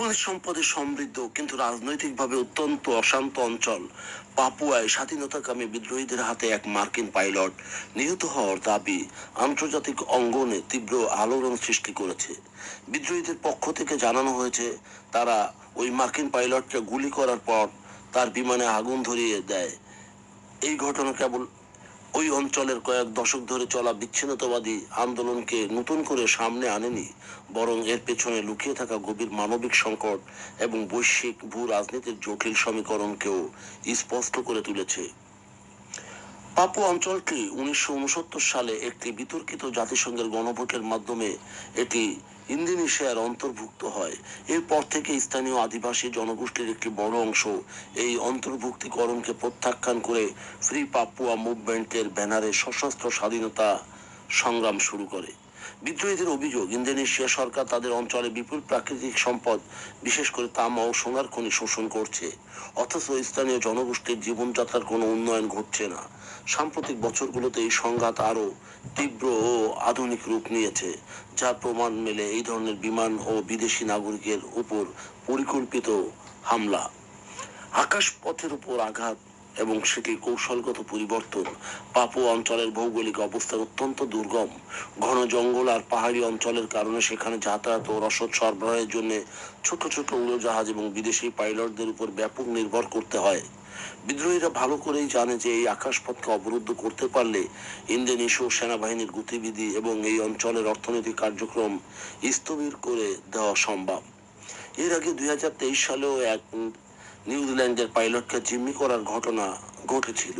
খনিজ সম্পদে সমৃদ্ধ কিন্তু রাজনৈতিকভাবে অত্যন্ত অশান্ত অঞ্চল পাপুয়ায় স্বাধীনতাকামী বিদ্রোহীদের হাতে এক মার্কিন পাইলট নিহত হওয়ার দাবি আন্তর্জাতিক অঙ্গনে তীব্র আলোড়ন সৃষ্টি করেছে। বিদ্রোহীদের পক্ষ থেকে জানানো হয়েছে তারা ওই মার্কিন পাইলটকে গুলি করার পর তার বিমানে আগুন ধরিয়ে দেয়। এই ঘটনা কেবল ওই অঞ্চলের কয়েক দশক ধরে চলা বিচ্ছিন্নতাবাদী আন্দোলনকে নতুন করে সামনে আনেনি, বরং এর পেছনে লুকিয়ে থাকা গভীর মানবিক সংকট এবং বৈশ্বিক ভূ রাজনীতির জটিল সমীকরণকেও স্পষ্ট করে তুলেছে। পাপুয়া অঞ্চলটি 1969 সালে একটি বিতর্কিত জাতিসংঘের গণভোটের মাধ্যমে এটি ইন্দোনেশিয়ার অন্তর্ভুক্ত হয়। এরপর থেকে স্থানীয় আদিবাসী জনগোষ্ঠীর একটি বড় অংশ এই অন্তর্ভুক্তিকরণকে প্রত্যাখ্যান করে ফ্রি পাপুয়া মুভমেন্টের ব্যানারে সশস্ত্র স্বাধীনতা সংগ্রাম শুরু করে। বিদ্রোহীদের অভিযোগ, ইন্দোনেশিয়া সরকার তাদের অঞ্চলে বিপুল প্রাকৃতিক সম্পদ বিশেষ করে তামা ও সোনার খনি শোষণ করছে, অথচ স্থানীয় জনগোষ্ঠীর জীবনযাত্রার কোনো উন্নয়ন ঘটছে না। সাম্প্রতিক বছরগুলোতে এই সংঘাত আরো তীব্র ও আধুনিক রূপ নিয়েছে, যার প্রমাণ মেলে এই ধরনের বিমান ও বিদেশি নাগরিকের উপর পরিকল্পিত হামলা, আকাশপথের উপর আঘাত এবং সেটির কৌশলগত পরিবর্তন। পাপুয়া অঞ্চলের ভৌগোলিক অবস্থা অত্যন্ত দুর্গম। ঘন জঙ্গল আর পাহাড়ি অঞ্চলের কারণে সেখানে যাতায়াত ও রসদ সরবরাহের জন্য ছোট ছোট উড়োজাহাজ এবং বিদেশি পাইলটদের উপর ব্যাপক নির্ভর করতে হয়। বিদ্রোহীরা ভালো করেই জানে যে এই আকাশপথকে অবরুদ্ধ করতে পারলে ইন্দোনেশীয় সেনাবাহিনীর গতিবিধি এবং এই অঞ্চলের অর্থনৈতিক কার্যক্রম স্থবির করে দেওয়া সম্ভব। এর আগে 2023 সালেও এক নিউজিল্যান্ডের পাইলটকে জিম্মি করার ঘটনা ঘটেছিল।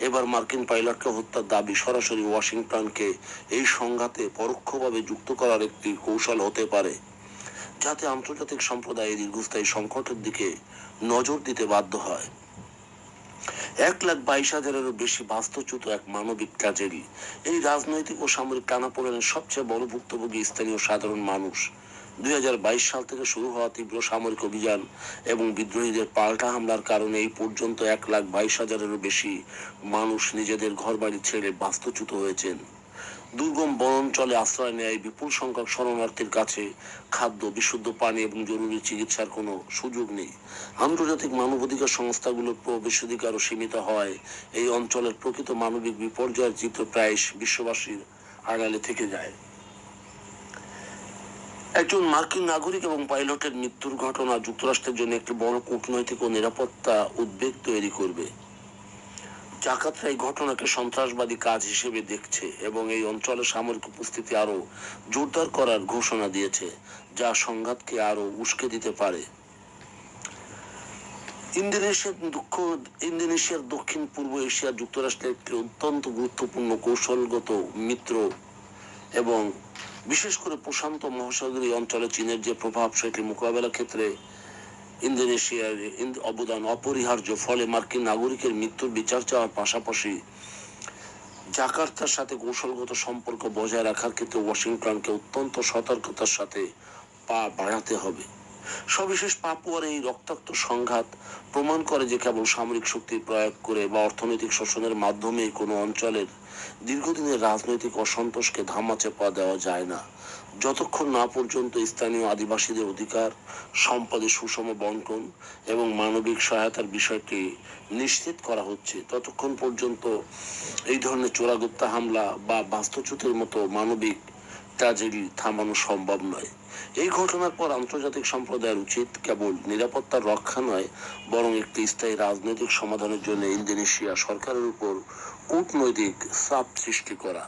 এবার মার্কিন পাইলটকে হত্যার দাবি সরাসরি ওয়াশিংটনকে এই সংঘাতে পরোক্ষভাবে যুক্ত করার একটি কৌশল হতে পারে, যাতে আন্তর্জাতিক সম্প্রদায় দীর্ঘস্থায়ী সংকটের দিকে নজর দিতে বাধ্য হয়। 1,22,000-এরও বেশি বাস্তুচ্যুত এক মানবিক ট্র্যাজেডি। এই রাজনৈতিক ও সামরিক টানাপোড়েনের সবচেয়ে বড় ভুক্তভোগী স্থানীয় সাধারণ মানুষ। 2022 সাল থেকে শুরু হওয়া তীব্র সামরিক অভিযান এবং বিদ্রোহীদের পাল্টা হামলার কারণে এই পর্যন্ত 1,22,000-এরও বেশি মানুষ নিজেদের ঘরবাড়ি ছেড়ে বাস্তুচ্যুত হয়েছেন। দুর্গম বনাঞ্চলে আশ্রয় নেয় বিপুল সংখ্যক শরণার্থীর কাছে খাদ্য, বিশুদ্ধ পানি এবং জরুরি চিকিৎসার কোনো সুযোগ নেই। আন্তর্জাতিক মানবাধিকার সংস্থাগুলোর প্রবেশাধিকারও সীমিত হয় এই অঞ্চলের প্রকৃত মানবিক বিপর্যয়ের চিত্র প্রায় বিশ্ববাসীর আড়ালে থেকে যায়। একজন মার্কিন নাগরিক এবং পাইলটের মৃত্যুর ঘটনা যুক্তরাষ্ট্রের জন্য একটি বড় কূটনৈতিক ও নিরাপত্তা উদ্বেগ তৈরি করবে। জাকাতরা এই ঘটনাকে সন্ত্রাসবাদী কাজ হিসেবে দেখছে এবং এই অঞ্চলে সামরিক উপস্থিতি আরো জোরদার করার ঘোষণা দিয়েছে, যা সংঘাতকে আরো উস্কে দিতে পারে। ইন্দোনেশিয়ার দক্ষিণ পূর্ব এশিয়া যুক্তরাষ্ট্রের একটি অত্যন্ত গুরুত্বপূর্ণ কৌশলগত মিত্র এবং বিশেষ করে প্রশান্ত মহাসাগরীয় অঞ্চলে চীনের যে প্রভাব, সেটি মোকাবেলার ক্ষেত্রে ইন্দোনেশিয়ার অবদান অপরিহার্য। ফলে মার্কিন নাগরিকের মৃত্যুর বিচার চাওয়ার পাশাপাশি জাকার্তার সাথে কৌশলগত সম্পর্ক বজায় রাখার ক্ষেত্রে ওয়াশিংটনকে অত্যন্ত সতর্কতার সাথে পা বাড়াতে হবে। সবিশেষ পাপুয়ার এই রক্তাক্ত সংঘাত প্রমাণ করে যে কেবল সামরিক শক্তি প্রয়োগ করে বা অর্থনৈতিক শোষণের মাধ্যমে কোনো অঞ্চলের দীর্ঘদিনের রাজনৈতিক অসন্তোষকে ধামাচাপা দেওয়া যায় না। যতক্ষণ না পর্যন্ত স্থানীয় আদিবাসীদের অধিকার, সম্পদের সুষম বন্টন এবং মানবিক সহায়তার বিষয়টি নিশ্চিত করা হচ্ছে, ততক্ষণ পর্যন্ত এই ধরনের চোরাগুপ্তা হামলা বা বাস্তুচ্যুতের মতো মানবিক ট্র্যাজেডি থামানো সম্ভব নয়। এই ঘটনার পর আন্তর্জাতিক সম্প্রদায়ের উচিত কেবল নিরাপত্তার রক্ষা নয়, বরং একটি স্থায়ী রাজনৈতিক সমাধানের জন্য ইন্দোনেশিয়া সরকারের উপর কূটনৈতিক চাপ সৃষ্টি করা।